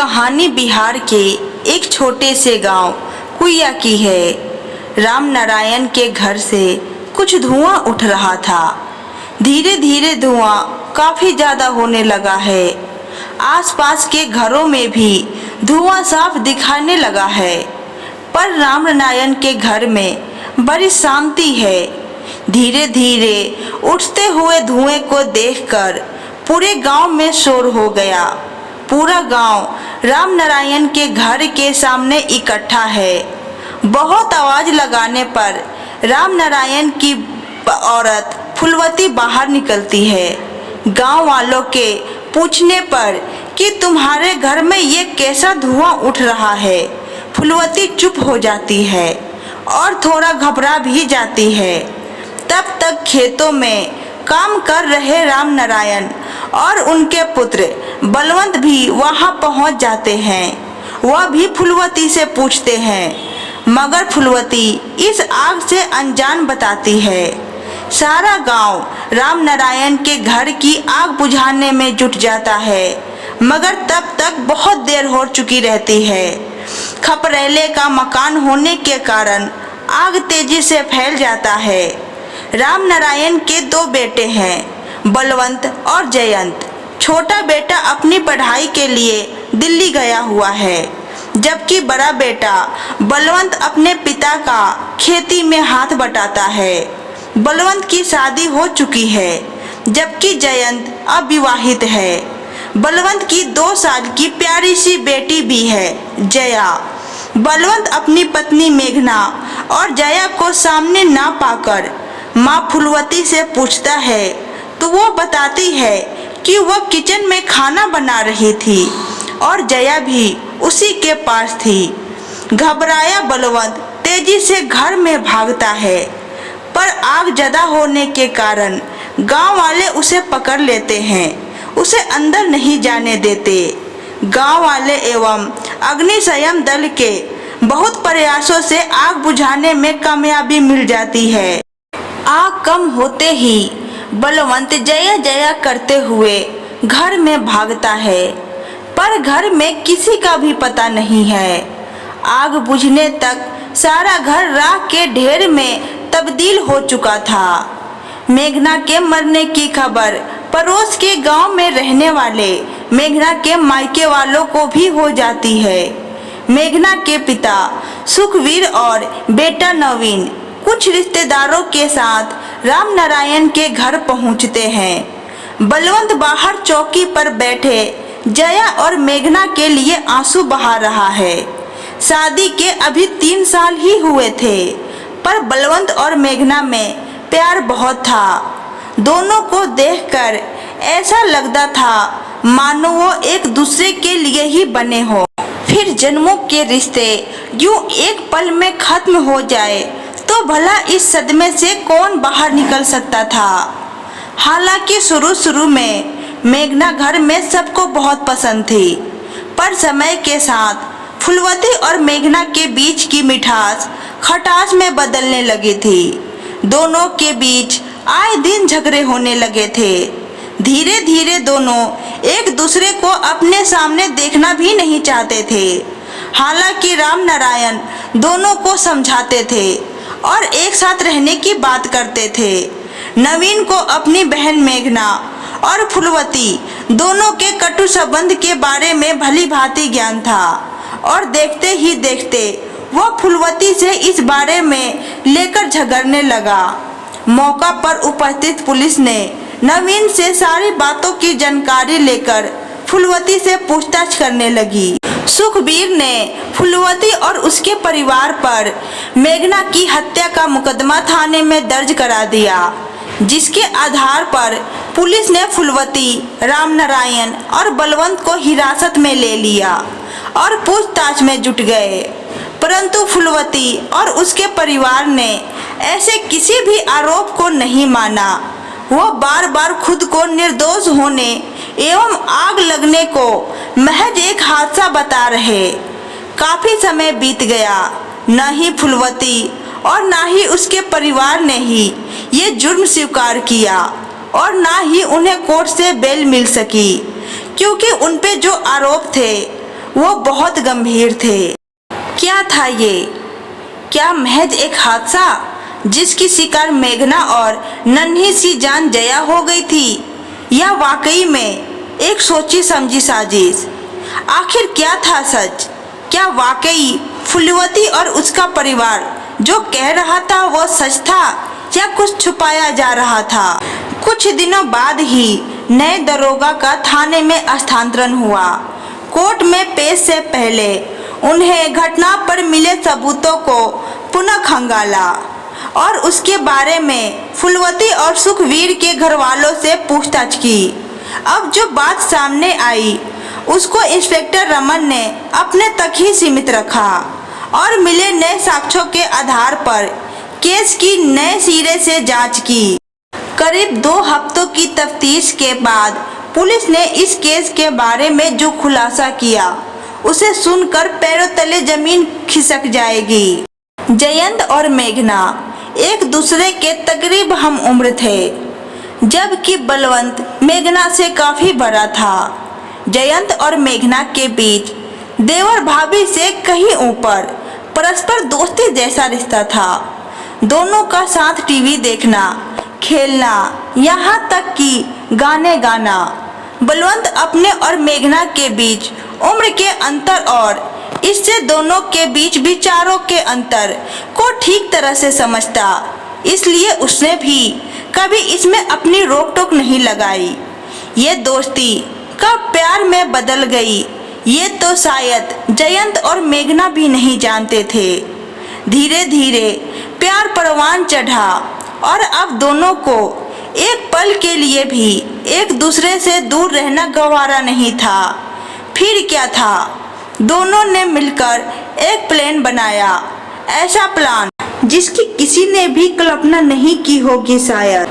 कहानी बिहार के एक छोटे से गांव कुइया की है। राम नारायण के घर से कुछ धुआं उठ रहा था। धीरे धीरे धुआं काफी ज्यादा होने लगा है। आसपास के घरों में भी धुआं साफ दिखाने लगा है, पर राम नारायण के घर में बड़ी शांति है। धीरे धीरे उठते हुए धुएं को देखकर पूरे गांव में शोर हो गया। पूरा गांव राम नारायण के घर के सामने इकट्ठा है। बहुत आवाज लगाने पर राम नारायण की औरत फुलवती बाहर निकलती है। गांव वालों के पूछने पर कि तुम्हारे घर में ये कैसा धुआं उठ रहा है, फुलवती चुप हो जाती है और थोड़ा घबरा भी जाती है। तब तक खेतों में काम कर रहे राम नारायण और उनके पुत्र बलवंत भी वहां पहुंच जाते हैं। वह भी फुलवती से पूछते हैं, मगर फुलवती इस आग से अनजान बताती है। सारा गांव राम नारायण के घर की आग बुझाने में जुट जाता है, मगर तब तक बहुत देर हो चुकी रहती है। खपरेले का मकान होने के कारण आग तेजी से फैल जाता है। राम नारायण के दो बेटे हैं, बलवंत और जयंत। छोटा बेटा अपनी पढ़ाई के लिए दिल्ली गया हुआ है, जबकि बड़ा बेटा बलवंत अपने पिता का खेती में हाथ बटाता है। बलवंत की शादी हो चुकी है, जबकि जयंत अविवाहित है। बलवंत की 2 साल की प्यारी सी बेटी भी है, जया। बलवंत अपनी पत्नी मेघना और जया को सामने ना पाकर माँ फुलवती से पूछता है, तो वो बताती है कि वह किचन में खाना बना रही थी और जया भी उसी के पास थी। घबराया बलवंत तेजी से घर में भागता है, पर आग ज्यादा होने के कारण गांव वाले उसे पकड़ लेते हैं, उसे अंदर नहीं जाने देते। गांव वाले एवं अग्निशमन दल के बहुत प्रयासों से आग बुझाने में कामयाबी मिल जाती है। आग कम होते ही बलवंत जया जया करते हुए घर में भागता है, पर घर में किसी का भी पता नहीं है। आग बुझने तक सारा घर राख के ढेर में तब्दील हो चुका था। मेघना के मरने की खबर पड़ोस के गांव में रहने वाले मेघना के मायके वालों को भी हो जाती है। मेघना के पिता सुखवीर और बेटा नवीन कुछ रिश्तेदारों के साथ राम नारायण के घर पहुंचते हैं। बलवंत बाहर चौकी पर बैठे जया और मेघना के लिए आंसू बहा रहा है। शादी के अभी 3 साल ही हुए थे, पर बलवंत और मेघना में प्यार बहुत था। दोनों को देखकर ऐसा लगता था मानो वो एक दूसरे के लिए ही बने हो। फिर जन्मों के रिश्ते यूं एक पल में खत्म हो जाए तो भला इस सदमे से कौन बाहर निकल सकता था। हालांकि शुरू में मेघना घर में सबको बहुत पसंद थी, पर समय के साथ फुलवती और मेघना के बीच की मिठास खटास में बदलने लगी थी। दोनों के बीच आए दिन झगड़े होने लगे थे। धीरे धीरे दोनों एक दूसरे को अपने सामने देखना भी नहीं चाहते थे। हालांकि राम नारायण दोनों को समझाते थे और एक साथ रहने की बात करते थे। नवीन को अपनी बहन मेघना और फुलवती दोनों के कटु संबंध के बारे में भली भांति ज्ञान था, और देखते ही देखते वह फुलवती से इस बारे में लेकर झगड़ने लगा। मौका पर उपस्थित पुलिस ने नवीन से सारी बातों की जानकारी लेकर फुलवती से पूछताछ करने लगी। सुखबीर ने फुलवती और उसके परिवार पर मेघना की हत्या का मुकदमा थाने में दर्ज करा दिया, जिसके आधार पर पुलिस ने फुलवती, राम नारायण और बलवंत को हिरासत में ले लिया और पूछताछ में जुट गए। परंतु फुलवती और उसके परिवार ने ऐसे किसी भी आरोप को नहीं माना। वह बार बार खुद को निर्दोष होने एवं आग लगने को महज एक हादसा बता रहे। काफी समय बीत गया, न ही फुलवती और न ही उसके परिवार ने ही ये जुर्म स्वीकार किया और न ही उन्हें कोर्ट से बेल मिल सकी, क्योंकि उन पे जो आरोप थे वो बहुत गंभीर थे। क्या था ये? क्या महज एक हादसा जिसकी शिकार मेघना और नन्ही सी जान जया हो गई थी, या वाकई में एक सोची समझी साजिश? आखिर क्या था सच? क्या वाकई फूलवती और उसका परिवार जो कह रहा था वो सच था, या कुछ छुपाया जा रहा था? कुछ दिनों बाद ही नए दरोगा का थाने में स्थानांतरण हुआ। कोर्ट में पेश से पहले उन्हें घटना पर मिले सबूतों को पुनः खंगाला और उसके बारे में फूलवती और सुखवीर के घर वालों से पूछताछ की। अब जो बात सामने आई उसको इंस्पेक्टर रमन ने अपने तक ही सीमित रखा और मिले नए साक्ष्यों के आधार पर केस की नए सिरे से जांच की। करीब 2 हफ्तों की तफ्तीश के बाद पुलिस ने इस केस के बारे में जो खुलासा किया उसे सुनकर पैरों तले जमीन खिसक जाएगी। जयंत और मेघना एक दूसरे के तकरीब हम उम्र थे, जबकि बलवंत मेघना से काफी बड़ा था। जयंत और मेघना के बीच देवर भाभी से कहीं ऊपर परस्पर दोस्ती जैसा रिश्ता था। दोनों का साथ टीवी देखना, खेलना, यहाँ तक कि गाने गाना। बलवंत अपने और मेघना के बीच उम्र के अंतर और इससे दोनों के बीच विचारों के अंतर को ठीक तरह से समझता, इसलिए उसने भी कभी इसमें अपनी रोक टोक नहीं लगाई। ये दोस्ती कब प्यार में बदल गई ये तो शायद जयंत और मेघना भी नहीं जानते थे। धीरे धीरे प्यार परवान चढ़ा और अब दोनों को एक पल के लिए भी एक दूसरे से दूर रहना गवारा नहीं था। फिर क्या था? दोनों ने मिलकर एक प्लान बनाया, ऐसा प्लान जिसकी किसी ने भी कल्पना नहीं की होगी शायद।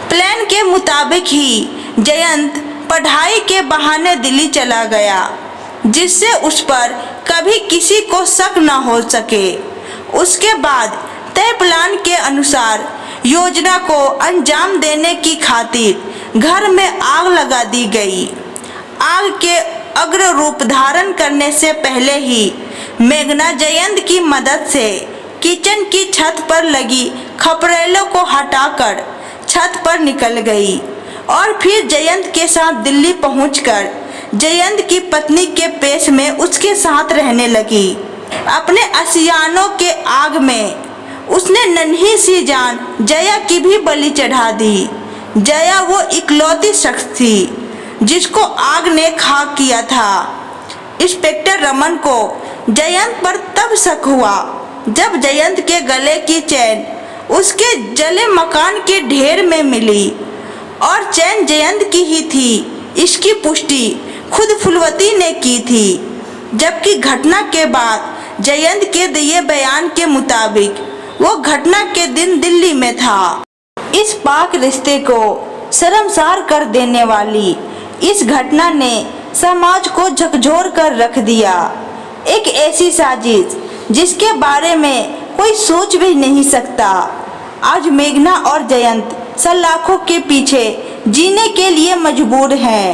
प्लान के मुताबिक ही जयंत पढ़ाई के बहाने दिल्ली चला गया, जिससे उस पर कभी किसी को शक न हो सके। उसके बाद तय प्लान के अनुसार योजना को अंजाम देने की खातिर घर में आग लगा दी गई। आग के अग्र रूप धारण करने से पहले ही मेघना जयंत की मदद से किचन की छत पर लगी खपरेलों को हटाकर छत पर निकल गई और फिर जयंत के साथ दिल्ली पहुंचकर जयंत की पत्नी के पेश में उसके साथ रहने लगी। अपने आशियानों के आग में उसने नन्ही सी जान जया की भी बलि चढ़ा दी। जया वो इकलौती शख्स थी जिसको आग ने खाक किया था। इंस्पेक्टर रमन को जयंत पर तब शक हुआ जब जयंत के गले की चैन उसके जले मकान के ढेर में मिली और चैन जयंत की ही थी। इसकी पुष्टि खुद फूलवती ने की थी, जबकि घटना के बाद जयंत के दिए बयान के मुताबिक वो घटना के दिन दिल्ली में था। इस पाक रिश्ते को शर्मसार कर देने वाली इस घटना ने समाज को झकझोर कर रख दिया। एक ऐसी साजिश जिसके बारे में कोई सोच भी नहीं सकता। आज मेघना और जयंत सलाखों के पीछे जीने के लिए मजबूर हैं।